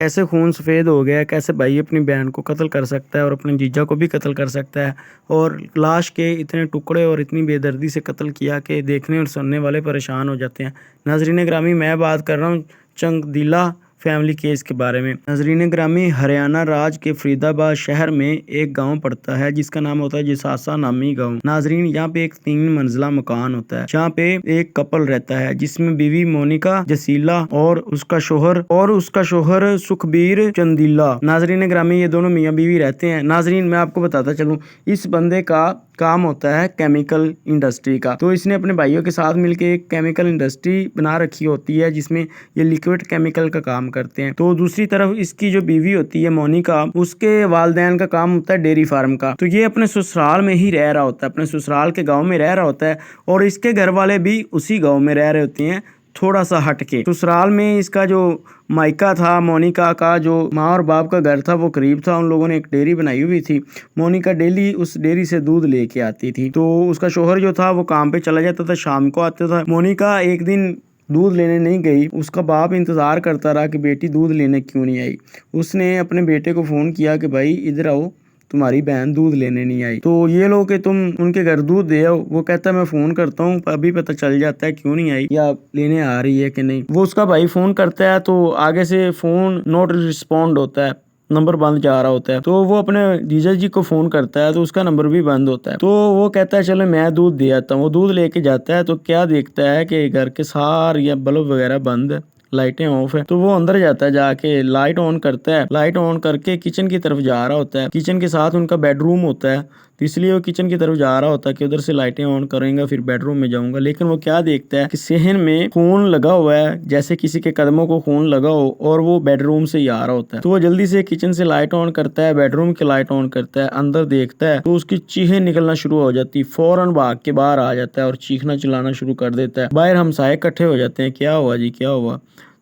कैसे खून सफ़ेद हो गया, कैसे भाई अपनी बहन को कत्ल कर सकता है और अपने जीजा को भी कत्ल कर सकता है, और लाश के इतने टुकड़े और इतनी बेदर्दी से कत्ल किया कि देखने और सुनने वाले परेशान हो जाते हैं। नाज़रीन ग्रामी, मैं बात कर रहा हूँ चंगदीला फैमिली केस के बारे में। नाज़रीन ग्रामी, हरियाणा राज्य के फरीदाबाद शहर में एक गांव पड़ता है जिसका नाम होता है जिसासा नामी गांव। नाज़रीन, यहाँ पे एक 3 मंजिला मकान होता है जहाँ पे एक कपल रहता है जिसमें बीवी मोनिका जसीला और उसका शोहर सुखबीर चंदीला। नाज़रीन ग्रामी, ये दोनों मियाँ बीवी रहते हैं। नाज़रीन, मैं आपको बताता चलूँ, इस बंदे का काम होता है केमिकल इंडस्ट्री का। तो इसने अपने भाइयों के साथ मिलकर एक केमिकल इंडस्ट्री बना रखी होती है जिसमें ये लिक्विड केमिकल का काम करते हैं। तो दूसरी तरफ इसकी जो बीवी होती है मोनिका, उसके वालदैन का काम होता है डेयरी फार्म का। तो ये अपने ससुराल में ही रह रहा होता है, अपने ससुराल के गाँव में रह रहा होता है, और इसके घर वाले भी उसी गाँव में रह रहे होते हैं, थोड़ा सा हट के। ससुराल में इसका जो मायका था, मोनिका का जो माँ और बाप का घर था, वो करीब था। उन लोगों ने एक डेयरी बनाई हुई थी। मोनिका डेली उस डेयरी से दूध लेके आती थी। तो उसका शोहर जो था वो काम पे चला जाता था, शाम को आता था। मोनिका एक दिन दूध लेने नहीं गई। उसका बाप इंतज़ार करता रहा कि बेटी दूध लेने क्यों नहीं आई। उसने अपने बेटे को फ़ोन किया कि भाई इधर आओ, तुम्हारी बहन दूध लेने नहीं आई। तो ये लो कि तुम उनके घर दूध दे आओ। वो कहता है मैं फ़ोन करता हूँ, अभी पता चल जाता है क्यों नहीं आई या लेने आ रही है कि नहीं। वो उसका भाई फ़ोन करता है तो आगे से फ़ोन नॉट रिस्पॉन्ड होता है, नंबर बंद जा रहा होता है। तो वो अपने जीजा जी को फ़ोन करता है तो उसका नंबर भी बंद होता है। तो वो कहता है चलो मैं दूध दे आता हूँ। वो दूध लेके जाता है तो क्या देखता है कि घर के सारे बल्ब वगैरह बंद है, लाइटें ऑफ है। तो वो अंदर जाता है, जाके लाइट ऑन करता है। लाइट ऑन करके किचन की तरफ जा रहा होता है। किचन के साथ उनका बेडरूम होता है, तो इसलिए वो किचन की तरफ जा रहा होता है कि उधर से लाइटें ऑन करेंगे फिर बेडरूम में जाऊंगा। लेकिन वो क्या देखता है कि सहन में खून लगा हुआ है, जैसे किसी के कदमों को खून लगा हो, और वो बेडरूम से ही आ रहा होता है। तो वो जल्दी से किचन से लाइट ऑन करता है, बेडरूम की लाइट ऑन करता है, अंदर देखता है तो उसकी चीखें निकलना शुरू हो जाती। फौरन भाग के बाहर आ जाता है और चीखना चिल्लाना शुरू कर देता है। बाहर हमसाये इकट्ठे हो जाते हैं, क्या हुआ जी, क्या हुआ।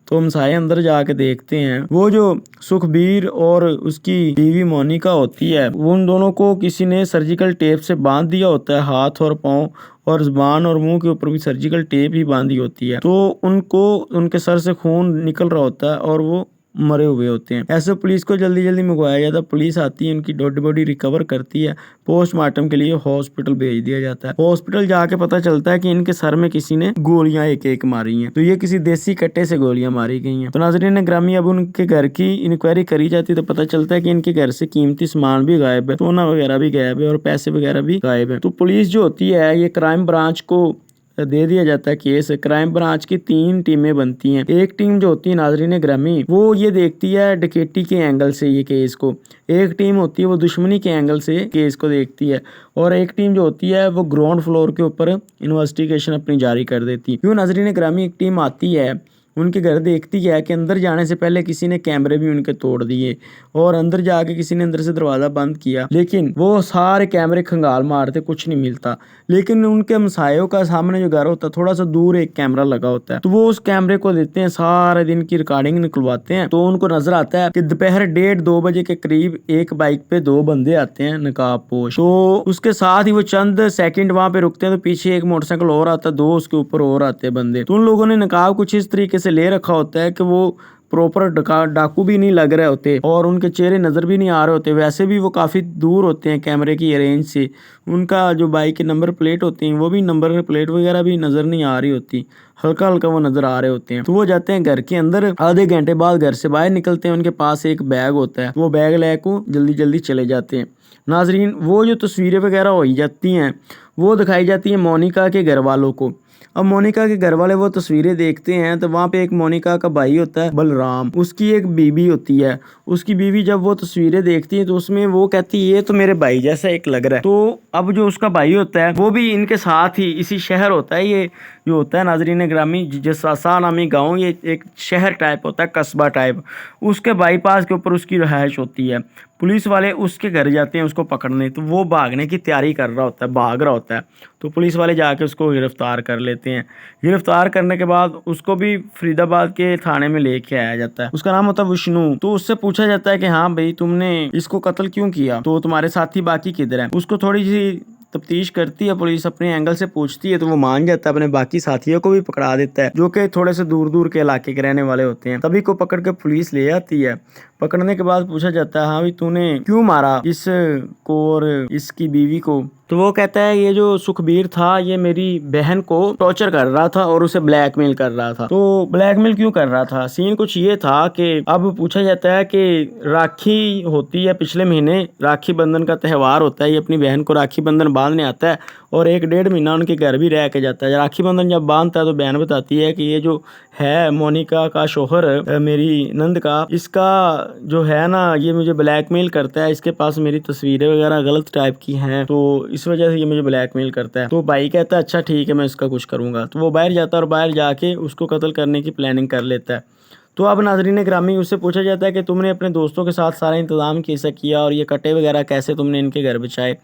तो हमसाये अंदर जाके देखते हैं, वो जो सुखबीर और उसकी बीवी मोनिका होती है, उन दोनों को किसी ने सर्जिकल टेप से बांध दिया होता है, हाथ और पाँव, और जुबान और मुंह के ऊपर भी सर्जिकल टेप ही बांधी होती है। तो उनको उनके सर से खून निकल रहा होता है और वो मरे हुए होते हैं। ऐसे पुलिस को जल्दी जल्दी मंगवाया जाता है। पुलिस आती है, उनकी डेड बॉडी रिकवर करती है, पोस्टमार्टम के लिए हॉस्पिटल भेज दिया जाता है। हॉस्पिटल जाके पता चलता है कि इनके सर में किसी ने गोलियां एक एक मारी हैं। तो ये किसी देसी कट्टे से गोलियां मारी गई हैं। तो नाज़रीन ग्रामी, अब उनके घर की इंक्वायरी करी जाती है तो पता चलता है कि इनके घर से कीमती सामान भी गायब है, सोना वगैरह भी गायब है और पैसे वगैरह भी गायब है। तो पुलिस जो होती है, ये क्राइम ब्रांच को दे दिया जाता है केस। क्राइम ब्रांच की 3 टीमें बनती हैं। एक टीम जो होती है नाज़रीन ग्रामी, वो ये देखती है डकैती के एंगल से ये केस को। एक टीम होती है वो दुश्मनी के एंगल से केस को देखती है, और एक टीम जो होती है वो ग्राउंड फ्लोर के ऊपर इन्वेस्टिगेशन अपनी जारी कर देती है। क्यों नाज़रीन ग्रामी, एक टीम आती है, उनके घर देखती है कि अंदर जाने से पहले किसी ने कैमरे भी उनके तोड़ दिए, और अंदर जाके किसी ने अंदर से दरवाज़ा बंद किया, लेकिन वो सारे कैमरे खंगाल मारते, कुछ नहीं मिलता। लेकिन उनके हमसायों का सामने जो घर होता है, थोड़ा सा दूर एक कैमरा लगा होता है। तो वो उस कैमरे को देते हैं, सारे दिन की रिकॉर्डिंग निकलवाते हैं। तो उनको नजर आता है कि दोपहर 1:30-2 बजे के करीब एक बाइक पे 2 बंदे आते हैं नकाबपोश। तो उसके साथ ही वो चंद सेकंड वहां पे रुकते हैं तो पीछे एक मोटरसाइकिल और आता है, 2 उसके ऊपर और आते हैं बंदे। तो उन लोगों ने नकाब कुछ इस तरीके से ले रखा होता है कि वो प्रॉपर डाकू भी नहीं लग रहे होते और उनके चेहरे नज़र भी नहीं आ रहे होते। वैसे भी वो काफ़ी दूर होते हैं कैमरे की रेंज से। उनका जो बाइक की नंबर प्लेट होती हैं, वो भी नंबर प्लेट वगैरह भी नज़र नहीं आ रही होती, हल्का हल्का वो नज़र आ रहे होते हैं। तो वो जाते हैं घर के अंदर। आधे घंटे बाद घर से बाहर निकलते हैं, उनके पास एक बैग होता है, वो बैग लेको जल्दी जल्दी चले जाते हैं। नाजरीन, वो जो तस्वीरें वगैरह हो जाती हैं वो दिखाई जाती हैं मोनिका के घर वालों को। अब मोनिका के घर वाले वो तस्वीरें देखते हैं तो वहाँ पे एक मोनिका का भाई होता है बलराम, उसकी एक बीवी होती है। उसकी बीवी जब वो तस्वीरें देखती है तो उसमें वो कहती है ये तो मेरे भाई जैसा एक लग रहा है। तो अब जो उसका भाई होता है वो भी इनके साथ ही इसी शहर होता है, ये जो होता है नाजरीन ग्रामी जसासा नामी गाँव, ये एक शहर टाइप होता है, कस्बा टाइप। उसके बाईपास के ऊपर उसकी रहायश होती है। पुलिस वाले उसके घर जाते हैं उसको पकड़ने, तो वो भागने की तैयारी कर रहा होता है, भाग रहा होता है। तो पुलिस वाले जाके उसको गिरफ्तार कर लेते हैं। गिरफ्तार करने के बाद उसको भी फरीदाबाद के थाने में लेके आया जाता है। उसका नाम होता है विष्णु। तो उससे पूछा जाता है कि हाँ भाई तुमने इसको कत्ल क्यों किया, तो तुम्हारे साथी बाकी किधर है। उसको थोड़ी सी तफ्तीश करती है पुलिस, अपने एंगल से पूछती है तो वो मान जाता है, अपने बाकी साथियों को भी पकड़ा देता है जो कि थोड़े से दूर दूर के इलाके के रहने वाले होते हैं। सभी को पकड़ के पुलिस ले आती है। पकड़ने के बाद पूछा जाता है, हाँ भाई तूने क्यों मारा इसको और इसकी बीवी को? तो वो कहता है ये जो सुखबीर था ये मेरी बहन को टॉर्चर कर रहा था और उसे ब्लैकमेल कर रहा था। तो ब्लैकमेल क्यों कर रहा था? सीन कुछ ये था कि अब पूछा जाता है कि राखी होती है, पिछले महीने राखी बंधन का त्यौहार होता है, ये अपनी बहन को राखी बंधन बांधने आता है और 1-1.5 महीना उनके घर भी रह के जाता है। राखी बंधन जब बांधता है तो बहन बताती है कि ये जो है मोनिका का शोहर मेरी नंद का, इसका जो है ना ये मुझे ब्लैकमेल करता है, इसके पास मेरी तस्वीरें वगैरह गलत टाइप की हैं, तो इस वजह से ये मुझे ब्लैकमेल करता है। तो भाई कहता है अच्छा ठीक है मैं इसका कुछ करूंगा। तो वो बाहर जाता है और बाहर जाके उसको कत्ल करने की प्लानिंग कर लेता है। तो अब नाजरीन ग्रामी उससे पूछा जाता है कि तुमने अपने दोस्तों के साथ सारा इंतज़ाम कैसे किया और ये कटे वगैरह कैसे तुमने इनके घर बिछाए?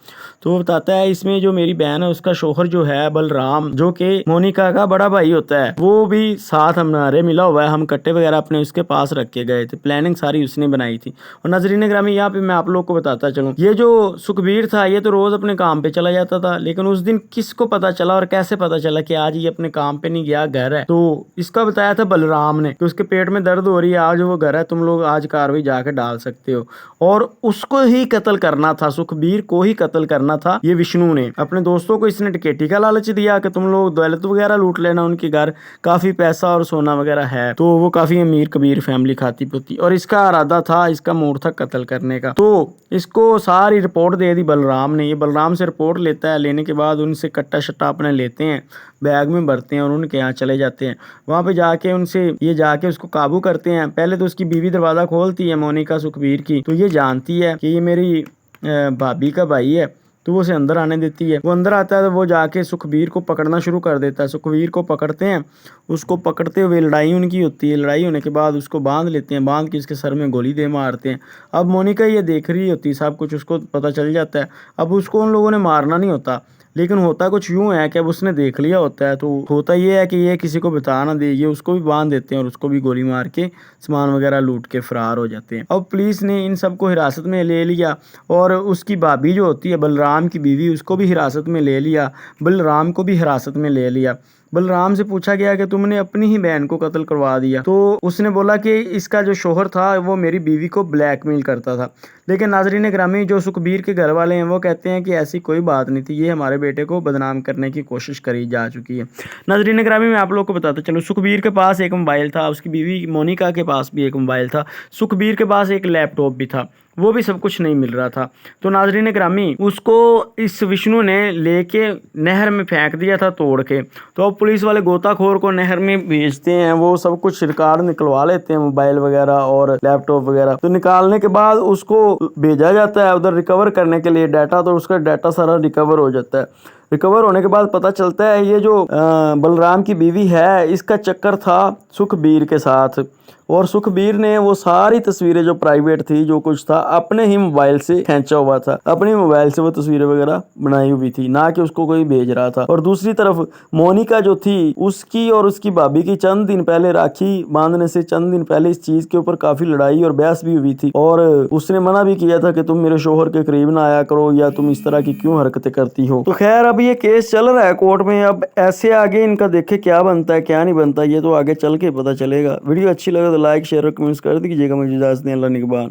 तो वो बताता है इसमें जो मेरी बहन है उसका शोहर जो है बलराम, जो कि मोनिका का बड़ा भाई होता है, वो भी साथ हमारे मिला हुआ है। हम कट्टे वगैरह अपने उसके पास रख के गए थे, प्लानिंग सारी उसने बनाई थी। और नाजरीन ग्रामी यहाँ पे मैं आप लोग को बताता चलूँ, ये जो सुखबीर था ये तो रोज़ अपने काम पे चला जाता था, लेकिन उस दिन किसको पता चला और कैसे पता चला कि आज ये अपने काम पे नहीं गया, घर है? तो इसका बताया था बलराम ने कि उसके पेट में दर्द हो रही है, आज वो घर है, तुम लोग आज कार्रवाई जाके डाल सकते हो। और उसको ही कत्ल करना था, सुखबीर को ही कत्ल करना था ये विष्णु ने। अपने दोस्तों को इसने टिकेटी का लालच दिया कि तुम लोग दौलत वगैरह लूट लेना, उनके घर काफी पैसा और सोना वगैरह है, तो वो काफी अमीर कबीर फैमिली खाती पीती, और इसका इरादा था, इसका मूड था कत्ल करने का। तो इसको सारी रिपोर्ट दे दी बलराम ने। ये बलराम से रिपोर्ट लेता है, लेने के बाद उनसे कट्टा शट्टा अपने लेते हैं, बैग में भरते हैं और उनके यहाँ चले जाते हैं। वहाँ पे जाके उनसे ये जाके उसको काबू करते हैं। पहले तो उसकी बीवी दरवाज़ा खोलती है मोनिका सुखबीर की, तो ये जानती है कि ये मेरी भाभी का भाई है, तो वो उसे अंदर आने देती है। वो अंदर आता है तो वो जाके सुखबीर को पकड़ना शुरू कर देता है। सुखबीर को पकड़ते हैं, उसको पकड़ते हुए लड़ाई उनकी होती है। लड़ाई होने के बाद उसको बांध लेते हैं, बांध के इसके सर में गोली दे मारते हैं। अब मोनिका ये देख रही होती है सब कुछ, उसको पता चल जाता है। अब उसको उन लोगों ने मारना नहीं होता, लेकिन होता कुछ यूँ है कि अब उसने देख लिया होता है, तो होता ये है कि ये किसी को बता ना दे, ये उसको भी बांध देते हैं और उसको भी गोली मार के सामान वगैरह लूट के फरार हो जाते हैं। अब पुलिस ने इन सबको हिरासत में ले लिया और उसकी भाभी जो होती है बलराम की बीवी, उसको भी हिरासत में ले लिया, बलराम को भी हिरासत में ले लिया। बलराम से पूछा गया कि तुमने अपनी ही बहन को कत्ल करवा दिया, तो उसने बोला कि इसका जो शोहर था वो मेरी बीवी को ब्लैकमेल करता था। लेकिन नाजरीन ग्रामी जो सुखबीर के घर वाले हैं वो कहते हैं कि ऐसी कोई बात नहीं थी, ये हमारे बेटे को बदनाम करने की कोशिश करी जा चुकी है। नाजरीन ग्रामी मैं आप लोग को बताता चलूँ, सुखबीर के पास एक मोबाइल था, उसकी बीवी मोनिका के पास भी एक मोबाइल था, सुखबीर के पास एक लैपटॉप भी था, वो भी सब कुछ नहीं मिल रहा था। तो नाजरीन ग्रामी उसको इस विष्णु ने लेके नहर में फेंक दिया था तोड़ के। तो अब पुलिस वाले गोताखोर को नहर में भेजते हैं, वो सब कुछ रिकॉर्ड निकलवा लेते हैं, मोबाइल वगैरह और लैपटॉप वगैरह। तो निकालने के बाद उसको भेजा जाता है उधर रिकवर करने के लिए डाटा, तो उसका डाटा सारा रिकवर हो जाता है। रिकवर होने के बाद पता चलता है ये जो बलराम की बीवी है इसका चक्कर था सुखबीर के साथ, और सुखबीर ने वो सारी तस्वीरें जो प्राइवेट थी, जो कुछ था, अपने ही मोबाइल से खींचा हुआ था, अपने मोबाइल से वो तस्वीरें वगैरह बनाई हुई थी, ना कि उसको कोई भेज रहा था। और दूसरी तरफ मोनिका जो थी, उसकी और उसकी भाभी की चंद दिन पहले, राखी बांधने से चंद दिन पहले, इस चीज के ऊपर काफी लड़ाई और बहस भी हुई थी, और उसने मना भी किया था कि तुम मेरे शोहर के करीब ना आया करो, या तुम इस तरह की क्यों हरकतें करती हो। तो खैर अब ये केस चल रहा है कोर्ट में, अब ऐसे आगे इनका देखे क्या बनता है क्या नहीं बनता, ये तो आगे चल के पता चलेगा। वीडियो अच्छी लगे तो लाइक शेयर और कमेंट्स कर दीजिएगा। मुझे इजाजत दें, अल्लाह निगहबान।